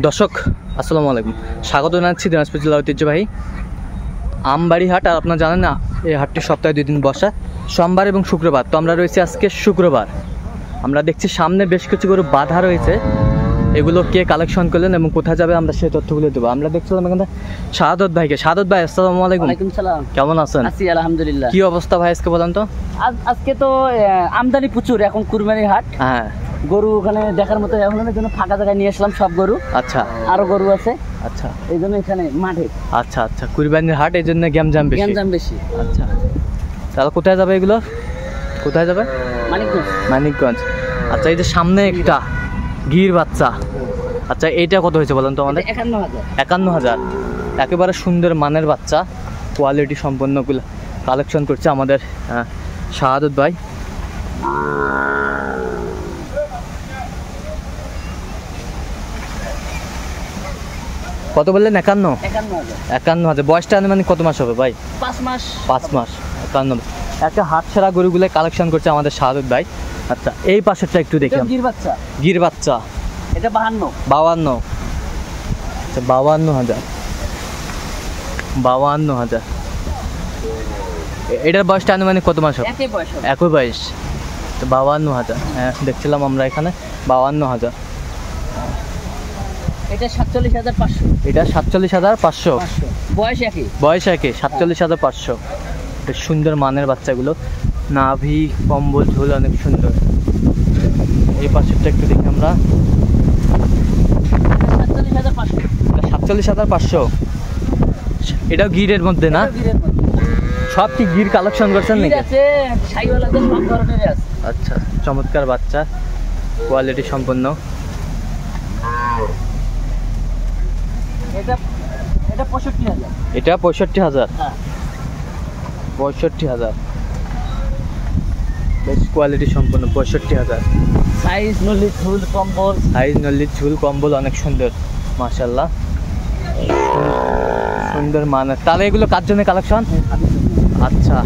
দর্শক আসসালামু আলাইকুম, স্বাগত জানাচ্ছি দিনাজপুর জেলার ঐতিহ্যবাহী আমবাড়ি হাট। আর আপনারা জানেন না, এই হাটটি সপ্তাহে 2 দিন বসা, সোমবার এবং শুক্রবার। তো আমরা রয়েছি আজকে শুক্রবার। আমরা দেখছি সামনে বেশ কিছু গরু বাঁধা রয়েছে, এগুলো কে কালেকশন করলেন এবং কোথায় যাবে আমরা সেই তথ্যগুলো দেবো। আমরা দেখছিলাম এখানে শাহাদত ভাইকে। শাহাদত ভাই আসসালামু আলাইকুম। ওয়ালাইকুম সালাম। কেমন আছেন? আছি আলহামদুলিল্লাহ। কি অবস্থা ভাই আজকে বলেন তো? আজকে তো আমদানি প্রচুর, এখন কুরবানির হাট। হ্যাঁ, গরু ওখানে দেখার মতো এখন জন্য ফাঁকা জায়গায় নিয়ে আসলাম সব গরু। আচ্ছা, আরো গরু আছে, আচ্ছা, এই জন্য এখানে মাঠে। আচ্ছা আচ্ছা, কুরবানির হাট, এই জন্য গ্যামজাম বেশি। গ্যাঞ্জাম বেশি। আচ্ছা, তাহলে কোথায় যাবে এগুলো? কোথায় যাবে? মানিকগঞ্জ। মানিকগঞ্জ। আচ্ছা, এই যে সামনে একটা গির বাচ্চা, আচ্ছা এইটা কত হয়েছে বলেন তো আমাদের? 51,000। 51,000। একেবারে সুন্দর মানের বাচ্চা, কোয়ালিটি সম্পন্নগুলো কালেকশন করছে আমাদের শাহাদত ভাই। কত বললেন? 51,000। বয়সটা আনুমানিক কত মাস হবে ভাই? 5 মাস। 5 মাস। 51। একটা হাট সেরা গরুগুলো কালেকশন করছে আমাদের শাহাদত ভাই। আচ্ছা, এই পাশেরটা একটু দেখলাম, গির বাচ্চা। গির বাচ্চা। এটা 52। 52। আচ্ছা, 52,000। 52,000। এটার বয়সটা আনুমানিক কত মাস হবে? একই বয়স হবে। একই বয়স। তো 52,000। হ্যাঁ, দেখছিলাম আমরা এখানে 52,000। এটা 47,500। এটা 47,500। বয়স একই। বয়স একই, 47,500। বেশ সুন্দর মানের বাচ্চাগুলো, নাভি কম্বল ঝোল অনেক সুন্দর। এই পাশেরটা একটু দেখি আমরা। 47,500। 47,500। এটাও গিরের মধ্যে না? সব কি গির কালেকশন করছেন নাকি? আছে, শাইওয়াল আছে, সব ধরনের আছে। আচ্ছা, চমৎকার বাচ্চা, কোয়ালিটি সম্পন্ন। এটা 65,000। এটা 65,000। হ্যাঁ। 65,000। বেশ কোয়ালিটি সম্পন্ন। 65,000। সাইজ, নলি, ঝুল, কম্বল। সাইজ, নল্লি, ঝুল, কম্বল অনেক সুন্দর, মাশাআল্লাহ, সুন্দর মানের। তাহলে এগুলো কার জন্য কালেকশন? আচ্ছা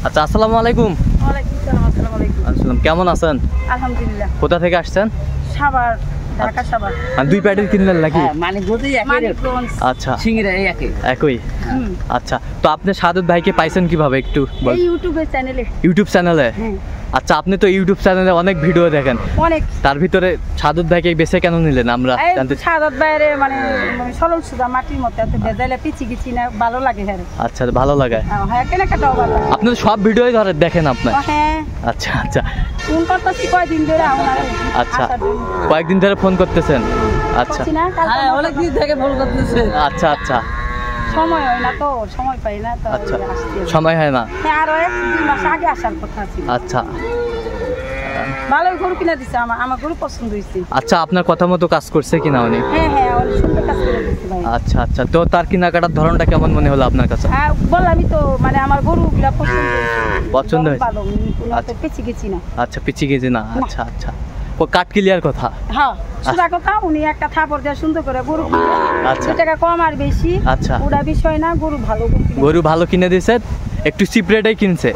আচ্ছা, আসসালামু আলাইকুম। ওয়ালাইকুম সালাম। আসসালামু আলাইকুম। আসসালাম, কেমন আছেন? আলহামদুলিল্লাহ। কোথা থেকে আসছেন? সাভার, ঢাকা সাভার। আর 2 প্যাকেট কিনলেন নাকি? হ্যাঁ, মানিকগঞ্জেই একই রেট। মানিকগঞ্জ। আচ্ছা, সিংড়া একই। একই। হুম। আচ্ছা, তো আপনি শাহাদত ভাইকে পাইছেন কিভাবে একটু বল? এই ইউটিউবের চ্যানেলে। ইউটিউব চ্যানেলে? হ্যাঁ। আচ্ছা, আপনি তো ইউটিউব চ্যানেলে অনেক ভিডিও দেখেন, অনেক। তার ভিতরে শাহাদত ভাইকে বেছে কেন নিলেন আমরা এই জানতে? সাদাত বাইরে মানে সরল সুদা মাটির মতো এত বেজাইলে পিছি গেছি না, ভালো লাগে। হ্যাঁ, আচ্ছা, ভালো লাগে। হ্যাঁ, কেনাকাটাও ভালো লাগে। আপনি তো সব ভিডিওই ধরে দেখেন আপনার? হ্যাঁ। আচ্ছা আচ্ছা, ফোন করতেছি কয়দিন ধরে আমার। আচ্ছা, কয়েকদিন ধরে ফোন করতেছেন? আচ্ছা হ্যাঁ, অনেক দিন থেকে ফোন করতেছে। আচ্ছা আচ্ছা, সময় হয় না তো, সময় পাই না তো। আচ্ছা, আসছি। সময় হয় না। হ্যাঁ, আরো 1-2 মাস আগে আসার কথা ছিল। আচ্ছা ভালোই গরু কিনা দিচ্ছে, আমার গরু পছন্দ হয়েছে। আচ্ছা, আপনার কথা মতো কাজ করছে কিনা উনি? হ্যাঁ হ্যাঁ, অনেক সুন্দর কাজ করে দিচ্ছে ভাই। আচ্ছা আচ্ছা, তো তার কেনাকাটার ধরনটা কেমন মনে হলো আপনার কাছে? হ্যাঁ, বললামই তো, মানে আমার গরুগুলা পছন্দ হয়েছে। পছন্দ হয়েছে? ভালো, আচ্ছা। পেছি গেছি না। আচ্ছা, পিছিয়ে গেছে না? আচ্ছা আচ্ছা, ও কাট ক্লিয়ার কথা। হ্যাঁ, সোজা কথা, উনি একটা থাপড় দিয়ে সুন্দর করে গরু কিনে। আচ্ছা। 2 টাকা কম আর বেশি আচ্ছা। ওটা বিষয় না, গরু ভালো কিনে। গরু ভালো কিনে দিয়েছে, একটু চিপ রেটেই কিনছে।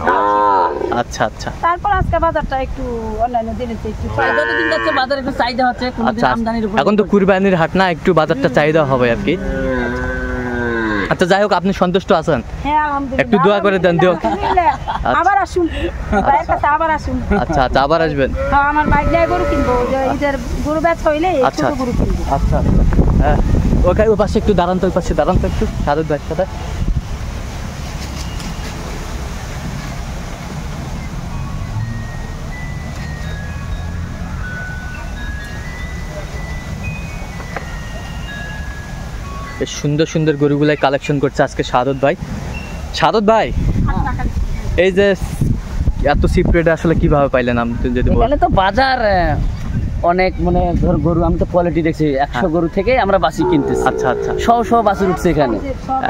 আচ্ছা আচ্ছা, তারপর আজকে বাজারটা একটু অন্যান্য দিনের চেয়ে একটু যতদিন যাচ্ছে বাজারে একটু চাহিদা হচ্ছে, কোনোদিন আচ্ছা, আমদানির উপর। এখন তো কুরবানির হাট না, একটু বাজারটা চাহিদা হবে আর কি। আচ্ছা, যাই হোক, আপনি সন্তুষ্ট আছেন? হ্যাঁ, আলহামদুলিল্লাহ। একটু দোয়া করে দেন, দিও। আলহামদুলিল্লাহ। আবার আসুন, ভাইয়ের কাছে আবার আসুন। আচ্ছা আচ্ছা, আবার আসবেন। হ্যাঁ, আমার বাইক নিয়ে গরু কিনবো, যে ঈদের গরু বেচা হইলে এই আচ্ছা ছোট গরু কিনবো। আচ্ছা আচ্ছা, হ্যাঁ, ওখানে ওই পাশে একটু দাঁড়ান তো, ওই পাশে দাঁড়ান তো একটু, শাহাদত ভাইয়ের সাথে। বেশ সুন্দর সুন্দর গরুগুলাই কালেকশন করছে আজকে শাহাদত ভাই। শাহাদত ভাই, এই যে এত চিপ রেটে আসলে কিভাবে পাইলেন আপনি যদি বলেন? এখানে তো বাজার অনেক, মানে ধর গরু, আমি তো কোয়ালিটি দেখছি, 100 গরু থেকে আমরা বাসি কিনতেছি। আচ্ছা আচ্ছা, 100 বাছুর উঠছে এখানে,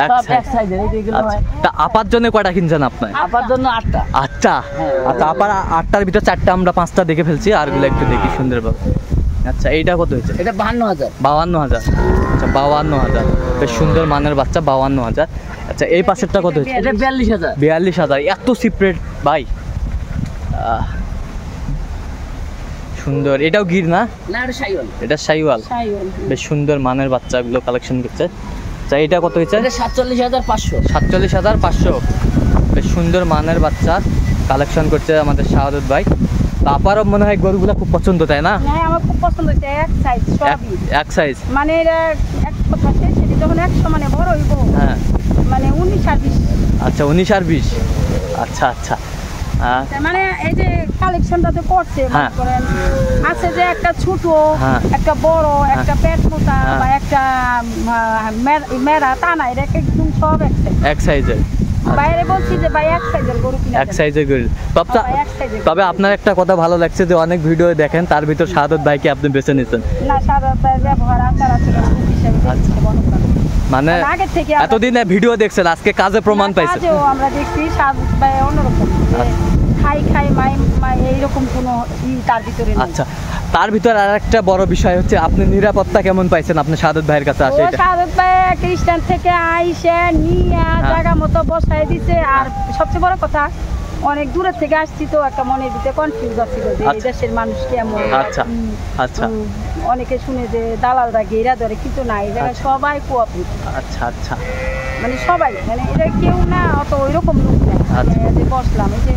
এক সব সাইজ। এক সাইজের। এইগুলো আচ্ছা, হয় তা আপার জন্য কয়টা কিনছেন আপনি? আপার জন্য 8টা। 8টা? আচ্ছা, আপার 8টার ভিতর 4টা আমরা 5টা দেখে ফেলছি, আরগুলো একটু দেখি সুন্দরভাবে। আচ্ছা, এইটা কত হয়েছে? এটা 52,000। 52,000। আচ্ছা, 52,000, বেশ সুন্দর মানের বাচ্চা, 52,000। আচ্ছা, এই পাশেরটা কত হয়েছে? এটা 42,000। 42,000। এত চিপ রেট ভাই? সুন্দর, এটাও গির না? না এটা শাইওয়াল। এটা শাইওয়াল। শাইওয়াল। বেশ সুন্দর মানের বাচ্চাগুলো কালেকশন করছে। আচ্ছা এটা কত হয়েছে? এটা 47,500। 47,500। বেশ সুন্দর মানের বাচ্চা কালেকশন করছে আমাদের শাহাদত ভাই। তো আপারও মনে হয় গরুগুলো খুব পছন্দ, তাই না? হ্যাঁ আমার খুব পছন্দ হয়েছে, এক সাইজ সবই। এক সাইজ। মানে এরা এক কথা শেষ, সেটি যখন 100 মানে বড় হইব, হ্যাঁ মানে 19 আর 20। আচ্ছা 19 আর 20। আচ্ছা আচ্ছা। মানে এই যে কালেকশনটাতে করছে, হ্যাঁ। মনে করেন আছে যে একটা ছোট, হ্যাঁ। একটা বড়, একটা পেট মোটা, হ্যাঁ। বা একটা মেরা, তা না, এটা একদম সব এক সাইজ। এক সাইজের। বাইরে বলছি যে ভাই এক সাইজের গরু কিনা এক সাইজের গরু। ভাই, এক size এর গরু। তবে আপনার একটা কথা ভালো লাগছে যে অনেক ভিডিও দেখেন, তার ভিতর শাহাদত ভাইকে আপনি বেছে নিচ্ছেন। না, সাদা ব্যবহার আচার আচরণ হিসাবে আচ্ছা। দেখছি মনে করেন। মানে আগের থেকে আমরা- এতদিনে ভিডিও দেখছেন, আজকে কাজে প্রমাণ না, পাইছেন। কাজেও আমরা দেখছি সাদা ভাই অন্যরকম, যে খাই খাই মাই মাই এইরকম কোনো তার ভিতরে নেই। আচ্ছা, তার ভিতর আর একটা বড় বিষয় হচ্ছে আপনি নিরাপত্তা কেমন পাইছেন আপনি শাহাদত ভাইয়ের কাছে আসে? ও এটা সাদত ভাই খ্রিস্টান থেকে আইসে নিয়ে জায়গা মতো বসাই দিছে। আর সবচেয়ে বড় কথা, অনেক দূরের থেকে আসছি তো একটা মনের ভিতরে কনফিউজ আছিল যে এই আচ্ছা। দেশের মানুষ কেমন। আচ্ছা, আচ্ছা। অনেকে শুনে যে দালালরা ঘেরা ধরে, কিন্তু না, এই জায়গায় আচ্ছা। সবাই কোঅপারেট, আচ্ছা আচ্ছা মানে সবাই, মানে এটা কেউ না অত ওইরকম লোক নাই। আচ্ছা। মানে যে বসলাম, এই যে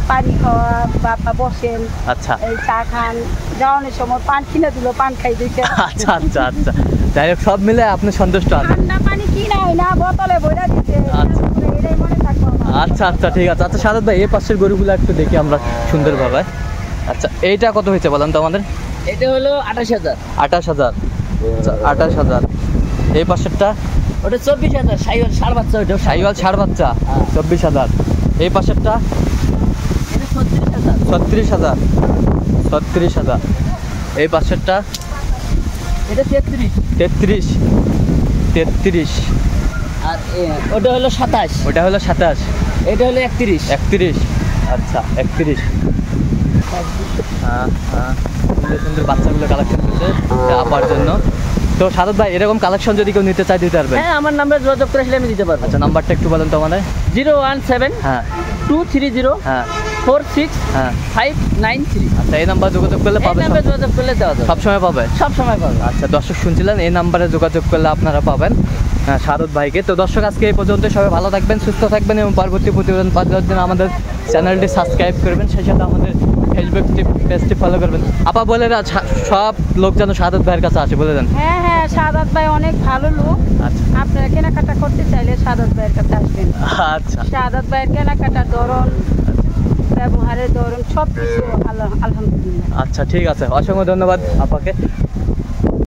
পানি খাওয়া, বাবা বসেন, আচ্ছা এই চা খান, যাওয়ানোর সময় পান কিনে দিল, পান খাই দেখে। আচ্ছা আচ্ছা আচ্ছা। যাই হোক, সব মিলে আপনি সন্তুষ্ট আছেন। ঠান্ডা পানি কিনাই না, বোতলে বইরা দিতে। আচ্ছা। এটাই মনে থাকবো আমার। আচ্ছা আচ্ছা ঠিক আছে। আচ্ছা শাহাদত ভাই, এই পাশের গরুগুলো একটু দেখি আমরা সুন্দরভাবে। আচ্ছা এইটা কত হয়েছে বলেন তো আমাদের? এটা হলো 28,000। 28,000। আচ্ছা 28,000। এই পাশেরটা? ওটা 24,000। শাইওয়াল ষাঁড় বাচ্চা। ওটা শাইওয়াল ষাঁড় বাচ্চা। হ্যাঁ। 24,000। এই পাশেরটা? এটা 36,000। 36,000। 36,000। এই পাশেরটা? এটা 33। 33। 33। আর ওটা হলো 27। ওটা হলো 27। এটা হলো 31। 31। আচ্ছা 31। হ্যাঁ হ্যাঁ, সুন্দর সুন্দর বাচ্চাগুলো কালেকশন করছে আপার জন্য। তো শাহাদত ভাই, এরকম কালেকশন যদি কেউ নিতে চায় দিতে পারবেন? হ্যাঁ, আমার নাম্বারে যোগাযোগ করে আসলে আমি দিতে পারবো। আচ্ছা নাম্বারটা একটু বলেন তো আমাদের। 017 হ্যাঁ 230 হ্যাঁ 46 593। আচ্ছা এই নাম্বার যোগাযোগ করলে এই পাবে? নাম্বারে যোগাযোগ করলে দেওয়া যাবে। সবসময় পাবে? সব সময় পাবে। আচ্ছা দর্শক শুনছিলেন, এই নাম্বারে যোগাযোগ করলে আপনারা পাবেন হ্যাঁ শাহাদত ভাইকে। তো দর্শক আজকে এই পর্যন্ত, সবাই ভালো থাকবেন, সুস্থ থাকবেন এবং পরবর্তী প্রতিবেদন পাওয়ার জন্য আমাদের চ্যানেলটি সাবস্ক্রাইব করবেন, সেই সাথে আমাদের ফেসবুক পেজটি ফলো করবেন। আপা বলে দেন, সব লোক যেন শাহাদত ভাইয়ের কাছে আসে, বলে দেন। হ্যাঁ হ্যাঁ, সাদাত ভাই অনেক ভালো লোক। আচ্ছা আপনারা কেনাকাটা করতে চাইলে সাদাত ভাইয়ের কাছে আসবেন। আচ্ছা সাদাত ভাইয়ের কেনাকাটার ধরন, ব্যবহারের ধরন সব কিছু আলহামদুলিল্লাহ। আচ্ছা ঠিক আছে, অসংখ্য ধন্যবাদ আপাকে।